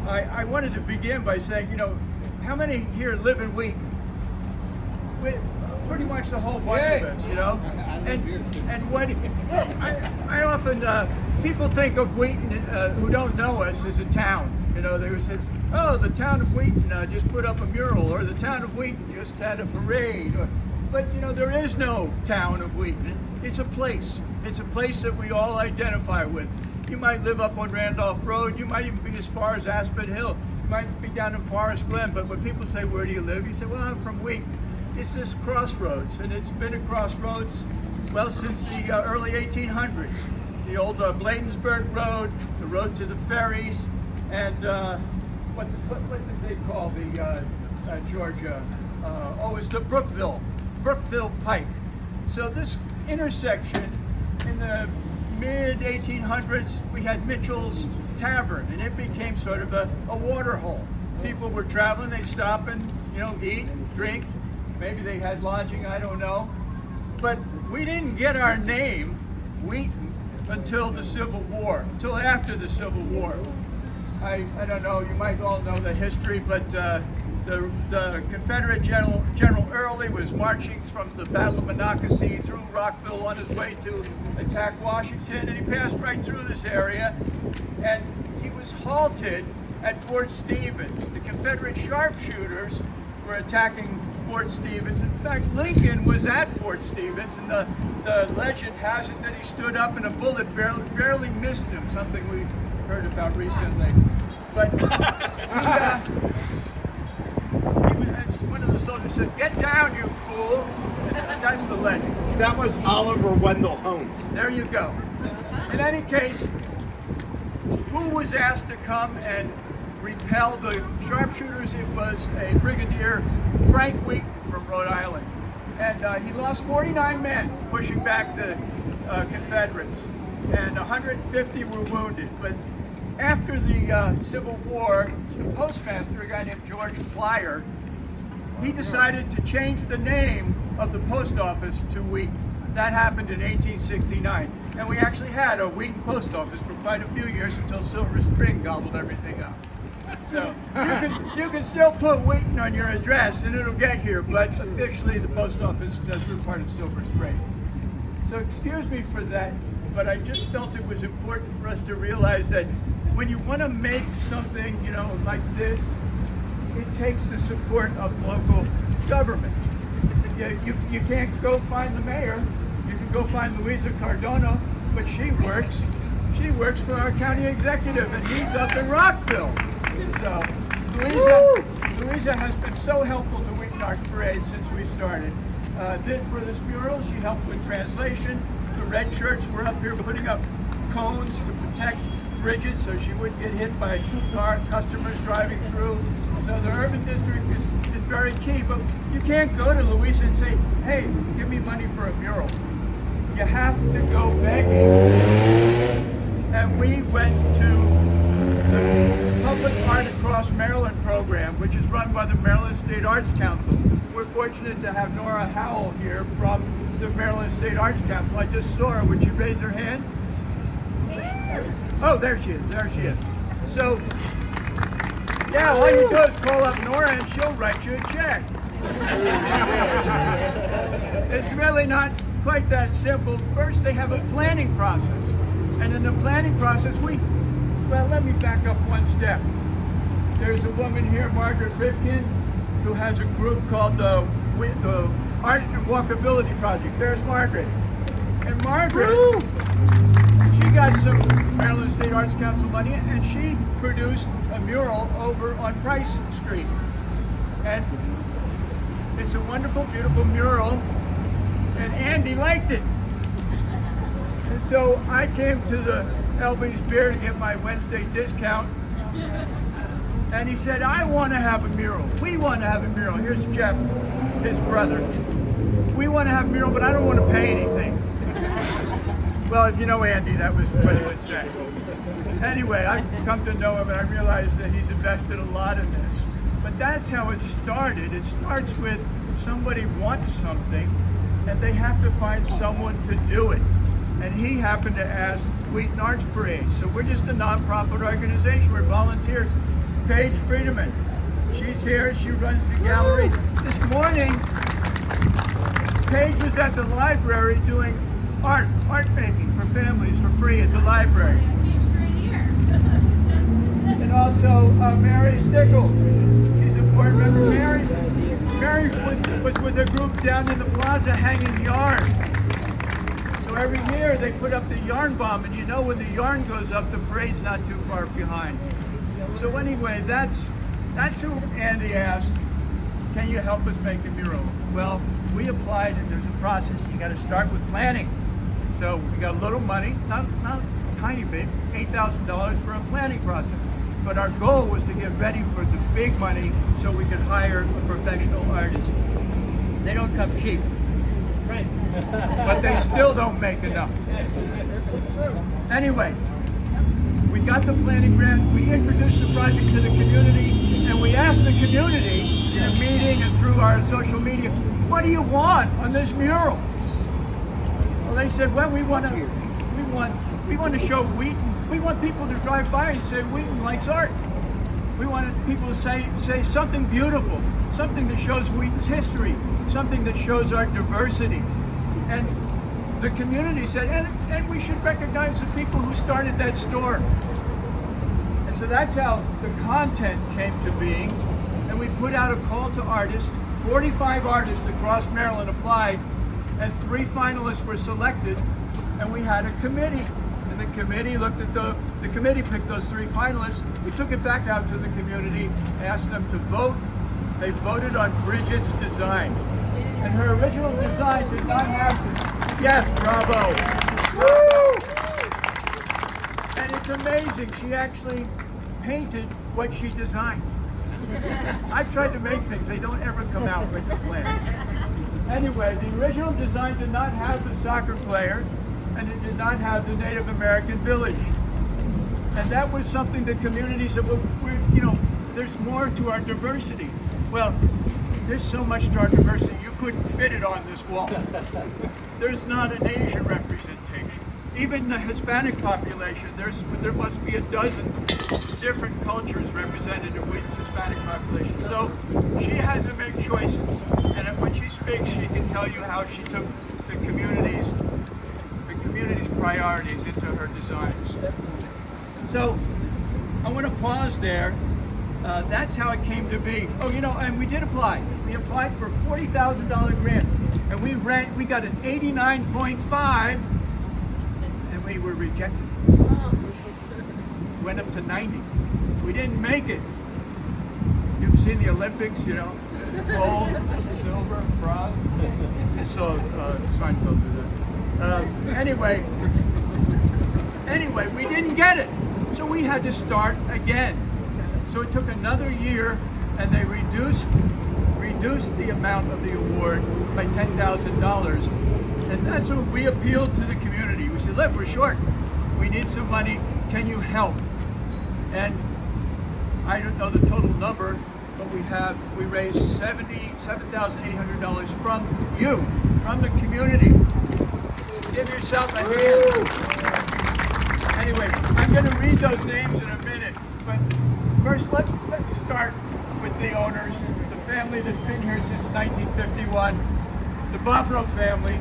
I wanted to begin by saying, how many here live in Wheaton? Pretty much the whole bunch of us, And what I often people think of Wheaton who don't know us as a town. They would say, "Oh, the town of Wheaton just put up a mural," or "The town of Wheaton just had a parade." But there is no town of Wheaton. It's a place. It's a place that we all identify with. You might live up on Randolph Road. You might even be as far as Aspen Hill. You might be down in Forest Glen. But when people say, "Where do you live?" you say, "Well, I'm from Wheaton." It's this crossroads, and it's been a crossroads, well, since the early 1800s. The old Bladensburg Road, the road to the ferries, and what did they call the Georgia? It's the Brookville Pike. So this intersection in the mid-1800s, we had Mitchell's Tavern, and it became sort of a water hole. People were traveling, they'd stop and eat, drink. Maybe they had lodging, I don't know. But we didn't get our name, Wheaton, until the Civil War, until after the Civil War. I don't know, you might all know the history, but the Confederate General Early was marching from the Battle of Monocacy through Rockville on his way to attack Washington, and he passed right through this area, and he was halted at Fort Stevens. The Confederate sharpshooters were attacking Fort Stevens. In fact, Lincoln was at Fort Stevens, and the legend has it that he stood up and a bullet barely missed him, something we heard about recently. But one of the soldiers said, "Get down, you fool." And that's the legend. That was Oliver Wendell Holmes. There you go. In any case, who was asked to come and repel the sharpshooters? It was a Brigadier Frank Wheaton from Rhode Island. And he lost 49 men pushing back the Confederates, and 150 were wounded. But after the Civil War, the postmaster, a guy named George Plyer, he decided to change the name of the post office to Wheaton. That happened in 1869. And we actually had a Wheaton post office for quite a few years until Silver Spring gobbled everything up. So you can still put Wheaton on your address and it'll get here, but officially the post office says we're part of Silver Spring. So excuse me for that, but I just felt it was important for us to realize that when you want to make something, like this, it takes the support of local government. You can't go find the mayor. You can go find Louisa Cardona, but she works for our county executive, and he's up in Rockville. So Louisa has been so helpful to Wheaton Arts Parade since we started. Did for this mural, she helped with translation. The Red Shirts were up here putting up cones to protect Bridget so she wouldn't get hit by customers driving through. So the urban district is very key, but you can't go to Louisa and say, "Hey, give me money for a mural." You have to go begging. And we went to the Public Art Across Maryland program, which is run by the Maryland State Arts Council. We're fortunate to have Nora Howell here from the Maryland State Arts Council. I just saw her. Would you raise her hand? Oh, there she is. So, yeah, all you do is call up Nora and she'll write you a check. It's really not quite that simple. First, they have a planning process. And in the planning process, let me back up one step. There's a woman here, Margaret Rifkin, who has a group called the Art and Walkability Project. There's Margaret. And Margaret, she got some Maryland State Arts Council money, and she produced a mural over on Price Street. And it's a wonderful, beautiful mural, and Andy liked it. And so I came to the Elbe's Beer to get my Wednesday discount, and he said, "I want to have a mural. We want to have a mural." Here's Jeff, his brother. "We want to have a mural, but I don't want to pay anything." Well, if you know Andy, that was what he would say. Anyway, I've come to know him, and I realize that he's invested a lot in this. But that's how it started. It starts with somebody wants something, and they have to find someone to do it. And he happened to ask Wheaton Arts Parade. So we're just a nonprofit organization. We're volunteers. Paige Friedemann. She's here, she runs the gallery. This morning, Paige was at the library doing art making for families for free at the library. And also Mary Stickles, she's a board member. Mary was with a group down in the plaza hanging yarn. So every year they put up the yarn bomb, and you know when the yarn goes up, the parade's not too far behind. So anyway, that's who Andy asked, can you help us make a mural? Well, we applied, and there's a process. You got to start with planning. So we got a little money, not tiny bit, $8,000 for a planning process. But our goal was to get ready for the big money so we could hire a professional artist. They don't come cheap. Right. But they still don't make enough. Anyway, we got the planning grant, we introduced the project to the community, and we asked the community in a meeting and through our social media, what do you want on this mural? Well, they said, well, we want to show Wheaton. We want people to drive by and say Wheaton likes art. We wanted people to say something beautiful, something that shows Wheaton's history, something that shows our diversity. And the community said, and we should recognize the people who started that store. And so that's how the content came to being. And we put out a call to artists. 45 artists across Maryland applied, and 3 finalists were selected. And we had a committee. And the committee looked at the committee picked those 3 finalists. We took it back out to the community, asked them to vote. They voted on Bridget's design. And her original design did not have this. Yes, bravo. Woo! And it's amazing. She actually painted what she designed. I've tried to make things. They don't ever come out with the plan. Anyway, the original design did not have the soccer player, and it did not have the Native American village. And that was something the community said, well, there's more to our diversity. Well, there's so much to our diversity, you couldn't fit it on this wall. There's not an Asian representation. Even the Hispanic population, there must be a dozen different cultures represented in Wheaton's Hispanic population. So she has to make choices. And when she speaks, she can tell you how she took the community's priorities into her designs. So I want to pause there. That's how it came to be. Oh, and we did apply. We applied for a $40,000 grant, and we got an 89.5, and we were rejected. Went up to 90. We didn't make it. You've seen the Olympics, gold, silver, bronze. I saw Seinfeld do that. Anyway, we didn't get it. So we had to start again. So it took another year, and they reduced the amount of the award by $10,000. And that's when we appealed to the community. We said, look, we're short. We need some money. Can you help? And I don't know the total number, but we raised $77,800 from you, from the community. Give yourself a hand. Anyway, I'm going to read those names in a minute, but first let's start with the owners, the family that's been here since 1951, the Bobrow family.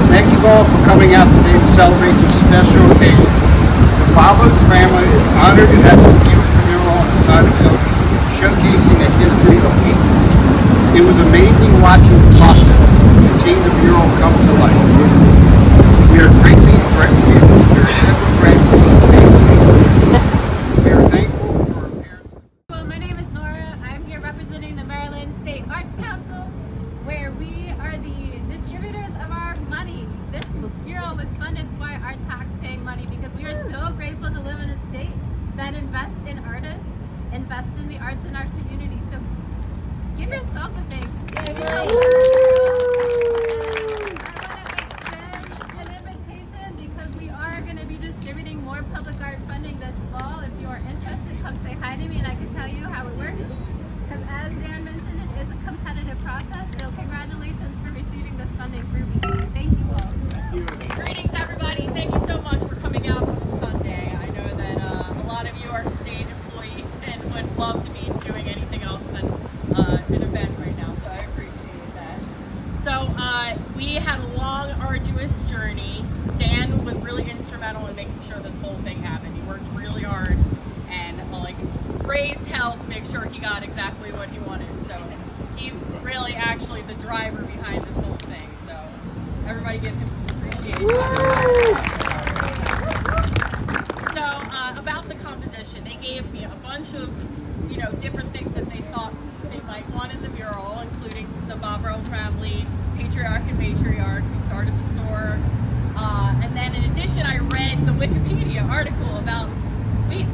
Thank you all for coming out today to celebrate this special occasion. The Bobrow family is honored to have a beautiful mural on the side of Elbe, showcasing the history of Wheaton. It was amazing watching the process and seeing the mural come to life. We are greatly grateful for our We are thankful for our parents. Well, my name is Nora. I'm here representing the Maryland State Arts Council, where we are the distributors of our money. This mural was funded by our tax-paying money because we are so grateful to live in a state that invests in artists, invests in the arts in our community. So give yourself a thanks. Distributing more public art funding this fall. If you are interested, come say hi to me and I can tell you how it works. Because as Dan mentioned, it is a competitive process, so congratulations for receiving this funding through me. Thank you all. Thank you. Greetings everybody, thank you so much for coming out on Sunday. I know that a lot of you are state employees and would love to be in making sure this whole thing happened. He worked really hard and like raised hell to make sure he got exactly what he wanted. So he's really actually the driver behind this whole thing. So everybody give him some appreciation. So about the composition, they gave me a bunch of, you know, different things that they thought they might want in the mural, including the Bobro family, patriarch and matriarch who started the store. And then in addition, I read the Wikipedia article about Wheaton,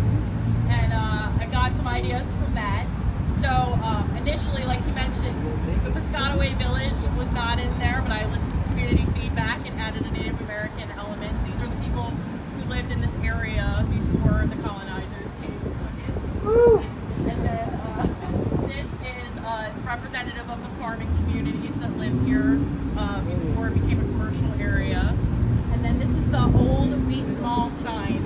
and I got some ideas from that. So initially, like you mentioned, the Piscataway village was not in there, but I listened to community feedback and added a Native American element. These are the people who lived in this area before the colonizers came and took it. Woo! And then this is representative of the farming communities that lived here before it became a commercial area. And then this is the old Wheaton Mall sign,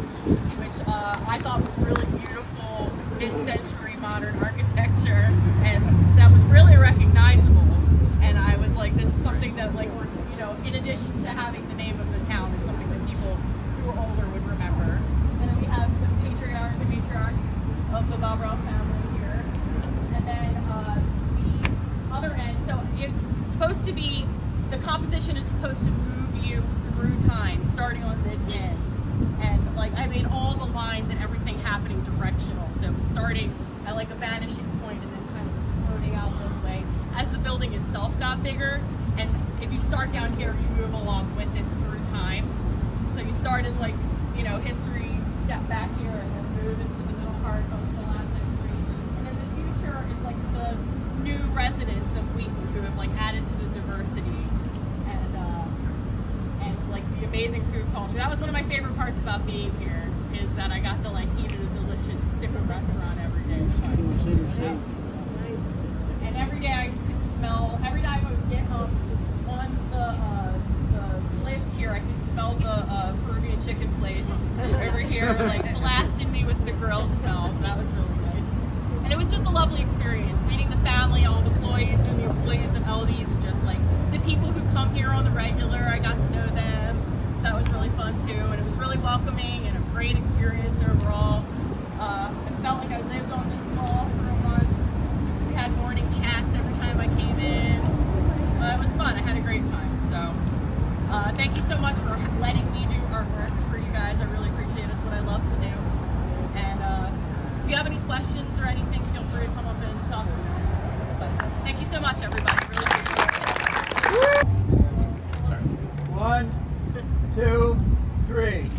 which I thought was really beautiful, mid-century modern architecture, and that was really recognizable. And I was like, this is something that, like, we're, you know, in addition to having the name of the town, is something that people who are older would remember. And then we have the patriarch and matriarch of the Bobro family here. And then the other end, so it's supposed to be, the composition is supposed to move you through time, starting on this end. And like, I made all the lines and everything happening directional. So it's starting at like a vanishing point and then kind of exploding out this way as the building itself got bigger. And if you start down here, you move along with it through time. So you started like, you know, history, step back here and then move into the middle part of the last century. And then the future is like the new residents of Wheaton who have like added to the diversity and like the amazing food culture. That was one of my favorite parts about being here, is that I got to like eat at a delicious different restaurant every day. And every day I could smell, every time I would get home on the lift here, I could smell the Peruvian chicken place over here, like blasting me with the grill smell. So that was really nice. And it was just a lovely experience, meeting the family, all the employees and the employees of Elbe's, and just like the people who come here on the regular. I got to know them. So that was really fun too. And it was really welcoming and a great experience overall. I felt like I lived on this mall for a month. We had morning chats every time I came in. It was fun. I had a great time. So thank you so much for letting me do artwork for you guys. I really appreciate it. It's what I love to do. And if you have any questions or anything, feel free to come up and talk to me. But thank you so much, everybody. Really appreciate it. 1, 2, 3.